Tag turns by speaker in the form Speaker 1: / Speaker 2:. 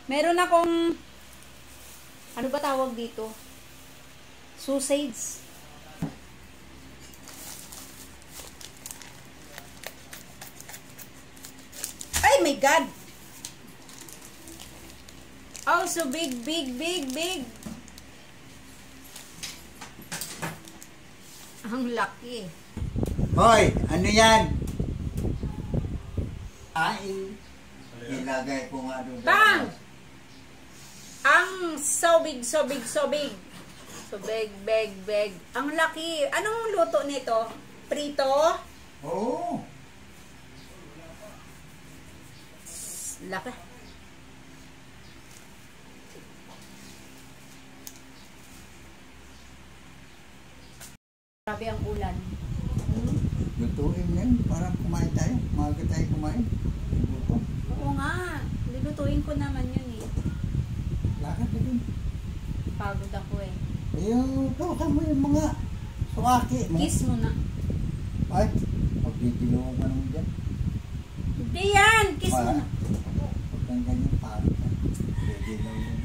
Speaker 1: Meron akong, ano ba tawag dito? Sausage. Ay my God! Oh, so big. Ang laki.
Speaker 2: Hoy, ano yan? Ay, ilagay ko nga doon.
Speaker 1: Bang! Ang so big. Big. Ang laki. Anong luto nito? Prito?
Speaker 2: Oo.
Speaker 1: Laki. Grabe ang ulan.
Speaker 2: Lutuin na yun. Parang kumain tayo. Maaga tayo kumain. Luto.
Speaker 1: Oo nga. Lulutuin ko naman yun eh.
Speaker 2: Lakad na din.
Speaker 1: Pagod ako eh.
Speaker 2: Ayun, tukan mo yung mga suwaki mo.
Speaker 1: Kiss mo na.
Speaker 2: Ay, magdidilawan ka naman dyan.
Speaker 1: Hindi yan! Kiss mo na.
Speaker 2: Huwag kang ganyan, parang ka. Didilaw yun.